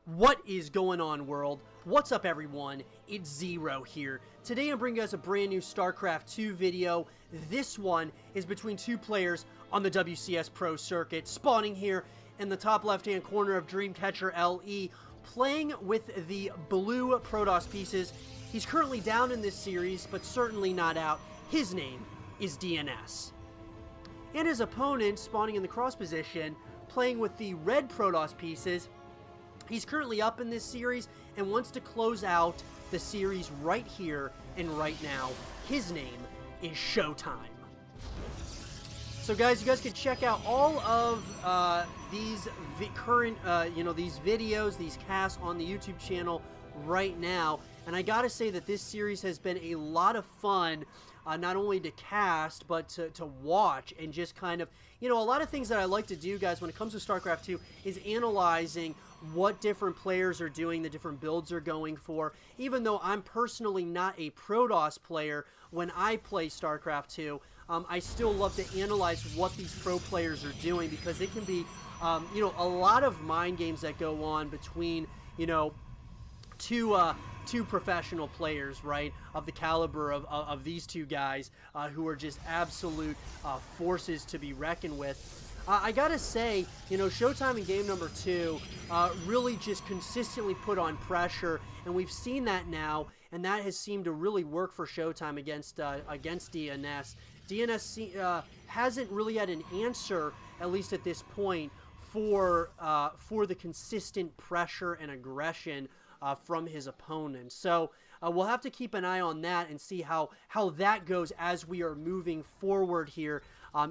What is going on, world? What's up, everyone? It's Zero here. Today I'm bringing you guys a brand new Starcraft 2 video. This one is between two players on the WCS Pro circuit, spawning here in the top left-hand corner of Dreamcatcher LE, playing with the blue Protoss pieces. He's currently down in this series, but certainly not out. His name is DnS. And his opponent, spawning in the cross position, playing with the red Protoss pieces. He's currently up in this series and wants to close out the series right here and right now. His name is ShoWTimE. So guys, you guys can check out all of these current, these videos, these casts on the YouTube channel right now. And I gotta say that this series has been a lot of fun, not only to cast, but to watch, and just kind of, a lot of things that I like to do, guys, when it comes to StarCraft 2 is analyzing what different players are doing, the different builds are going for. Even though I'm personally not a Protoss player when I play StarCraft 2, I still love to analyze what these pro players are doing, because it can be, a lot of mind games that go on between, two professional players, right, of the caliber of these two guys, who are just absolute forces to be reckoned with. I gotta say, ShoWTimE in game number 2 really just consistently put on pressure, and we've seen that now, and that has seemed to really work for ShoWTimE against DnS. DnS hasn't really had an answer, at least at this point, for the consistent pressure and aggression from his opponent. So we'll have to keep an eye on that and see how that goes as we are moving forward here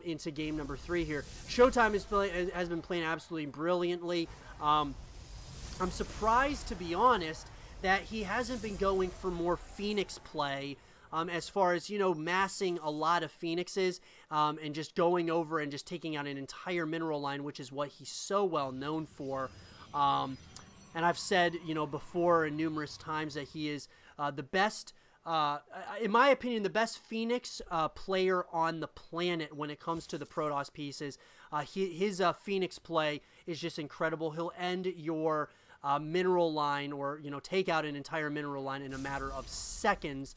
into game number 3 here. ShoWTimE has been playing absolutely brilliantly. I'm surprised, to be honest, that he hasn't been going for more Phoenix play, as far as, massing a lot of Phoenixes and just going over and just taking out an entire mineral line, which is what he's so well known for. And I've said, before numerous times that he is the best, in my opinion, the best Phoenix player on the planet when it comes to the Protoss pieces. His Phoenix play is just incredible. He'll end your mineral line, or, take out an entire mineral line in a matter of seconds,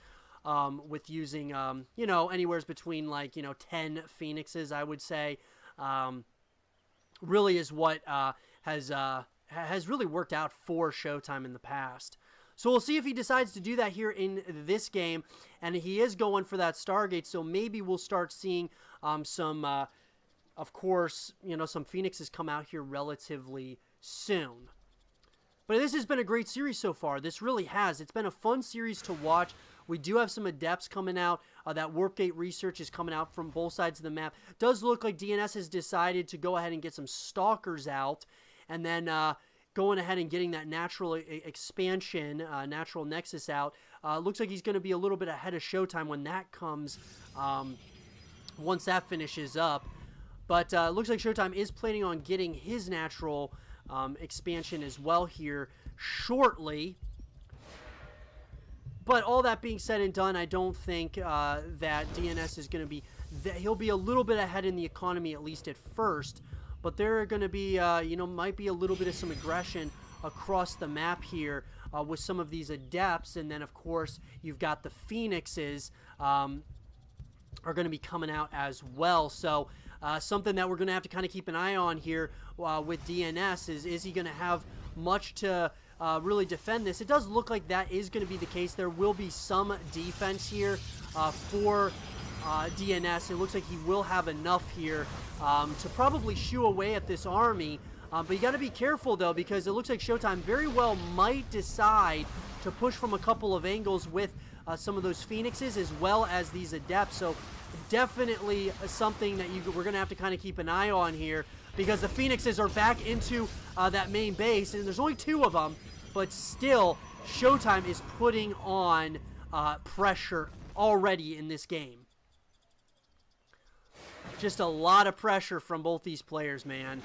with using, anywhere between, 10 Phoenixes, I would say. Really is what has really worked out for ShoWTimE in the past. So we'll see if he decides to do that here in this game, and he is going for that Stargate, so maybe we'll start seeing some, of course, some Phoenixes come out here relatively soon. But this has been a great series so far. This really has. It's been a fun series to watch. We do have some adepts coming out. That warp gate research is coming out from both sides of the map. Does look like DnS has decided to go ahead and get some stalkers out, and then going ahead and getting that natural expansion, natural nexus out. Looks like he's going to be a little bit ahead of ShoWTimE when that comes, once that finishes up. But looks like ShoWTimE is planning on getting his natural expansion as well here shortly. But all that being said and done, I don't think that DnS is going to be... He'll be a little bit ahead in the economy, at least at first. But there are going to be, might be a little bit of some aggression across the map here with some of these adepts. And then, of course, you've got the Phoenixes are going to be coming out as well. So something that we're going to have to kind of keep an eye on here with DnS is he going to have much to really defend this? It does look like that is going to be the case. There will be some defense here for DnS. It looks like he will have enough here to probably shoo away at this army. But you got to be careful, though, because it looks like ShoWTimE very well might decide to push from a couple of angles with some of those Phoenixes as well as these adepts. So definitely something that we're going to have to kind of keep an eye on here, because the Phoenixes are back into that main base, and there's only 2 of them, but still ShoWTimE is putting on pressure already in this game. Just a lot of pressure from both these players, man.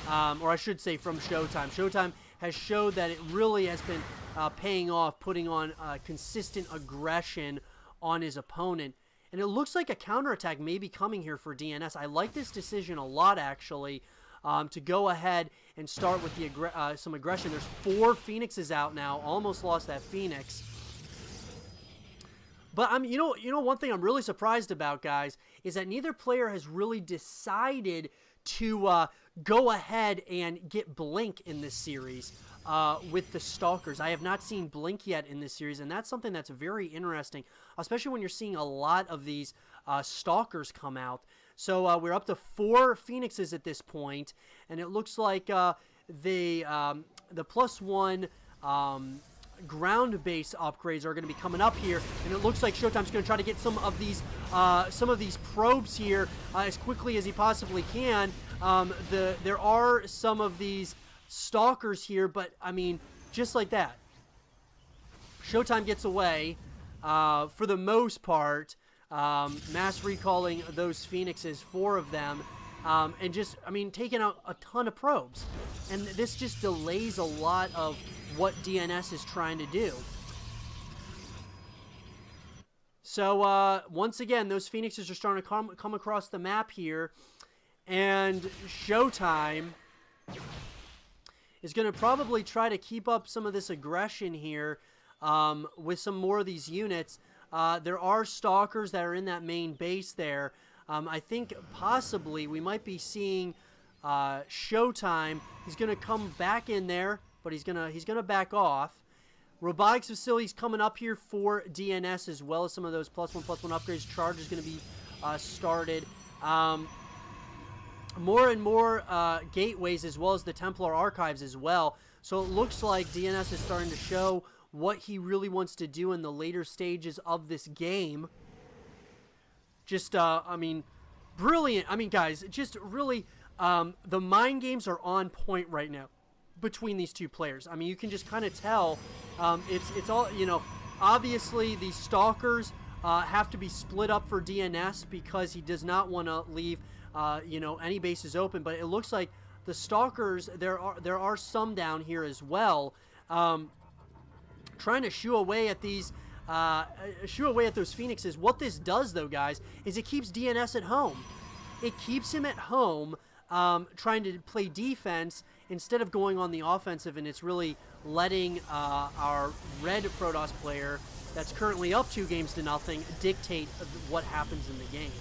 Or I should say from ShoWTimE. ShoWTimE has showed that it really has been paying off, putting on consistent aggression on his opponent. And it looks like a counterattack may be coming here for DnS. I like this decision a lot, actually, to go ahead and start with the some aggression. There's 4 Phoenixes out now. Almost lost that Phoenix. But you know, one thing I'm really surprised about, guys, is that neither player has really decided to go ahead and get Blink in this series with the Stalkers. I have not seen Blink yet in this series, and that's something that's very interesting, especially when you're seeing a lot of these Stalkers come out. So we're up to 4 Phoenixes at this point, and it looks like the +1 ground-based upgrades are going to be coming up here, and it looks like ShoWTimE's going to try to get some of these probes here as quickly as he possibly can. There are some of these Stalkers here, but I mean, just like that, ShoWTimE gets away for the most part, mass recalling those Phoenixes, 4 of them, and just, I mean, taking out a ton of probes, and this just delays a lot of what DnS is trying to do. So once again, those Phoenixes are starting to come across the map here, and ShoWTimE is going to probably try to keep up some of this aggression here with some more of these units. There are Stalkers that are in that main base there. I think possibly we might be seeing ShoWTimE. He's going to come back in there, but he's gonna back off. Robotics facilities coming up here for DnS, as well as some of those +1/+1 upgrades. Charge is going to be started. More and more gateways, as well as the Templar archives as well. So it looks like DnS is starting to show what he really wants to do in the later stages of this game. Just, I mean, brilliant. I mean, guys, just really, the mind games are on point right now between these two players. I mean, you can just kind of tell. It's all, you know, obviously these Stalkers have to be split up for DnS because he does not want to leave, you know, any bases open. But it looks like the Stalkers, there are some down here as well, trying to shoo away at these, those Phoenixes. What this does, though, guys, is it keeps DnS at home. It keeps him at home, trying to play defense instead of going on the offensive, and it's really letting our red Protoss player that's currently up 2-0 dictate what happens in the game.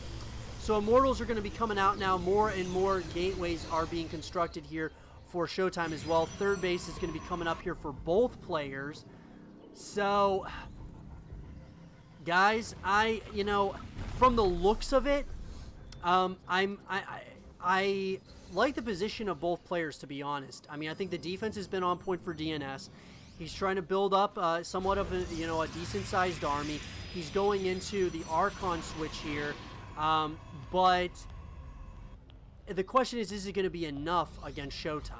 So Immortals are going to be coming out now. More and more gateways are being constructed here for ShoWTimE as well. Third base is going to be coming up here for both players. So, guys, you know, from the looks of it, I like the position of both players, to be honest. I mean, I think the defense has been on point for DnS. He's trying to build up somewhat of a, you know, a decent-sized army. He's going into the Archon switch here, but the question is it going to be enough against ShoWTimE?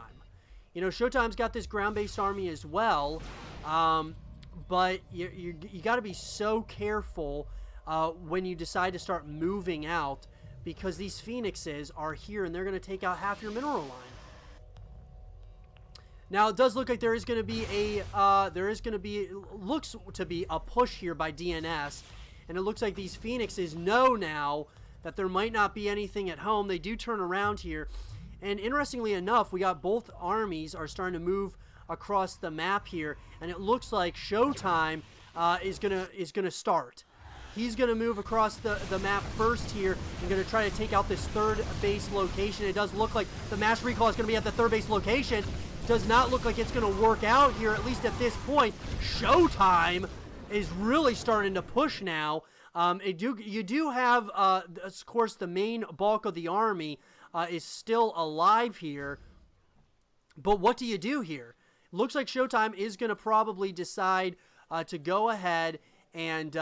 You know, ShoWTimE's got this ground-based army as well, but you got to be so careful when you decide to start moving out, because these Phoenixes are here and they're going to take out half your mineral line. Now, it does look like there is going to be looks to be a push here by DnS, and it looks like these Phoenixes know now that there might not be anything at home. They do turn around here, and interestingly enough, we got both armies are starting to move across the map here, and it looks like ShoWTimE is gonna start. He's going to move across the map first here and going to try to take out this third base location. It does look like the mass recall is going to be at the third base location. Does not look like it's going to work out here, at least at this point. ShoWTimE is really starting to push now. You do have, of course, the main bulk of the army is still alive here. But what do you do here? Looks like ShoWTimE is going to probably decide to go ahead and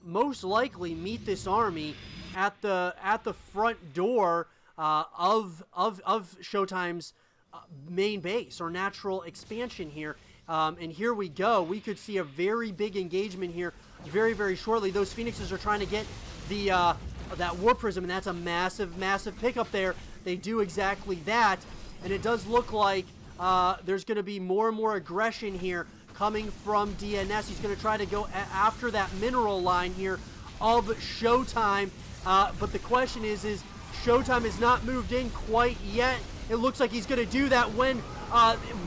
most likely meet this army at the front door of ShoWTimE's main base or natural expansion here. And here we go. We could see a very big engagement here very, very shortly. Those Phoenixes are trying to get the that War Prism, and that's a massive, massive pickup there. They do exactly that, and it does look like there's going to be more and more aggression here coming from DnS. He's going to try to go after that mineral line here of ShoWTimE. But the question is ShoWTimE has not moved in quite yet. It looks like he's going to do that when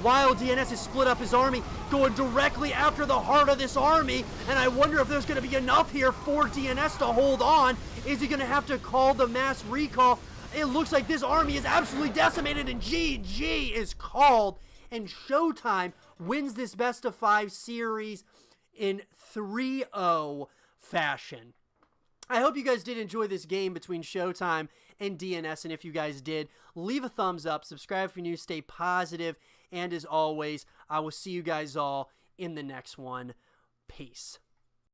while DnS has split up his army, going directly after the heart of this army. And I wonder if there's going to be enough here for DnS to hold on. Is he going to have to call the mass recall? It looks like this army is absolutely decimated, and GG is called. And ShoWTimE wins this best of 5 series in 3-0 fashion. I hope you guys did enjoy this game between ShoWTimE and DnS, and if you guys did, leave a thumbs up, subscribe if you're new, stay positive, and as always, I will see you guys all in the next one. Peace.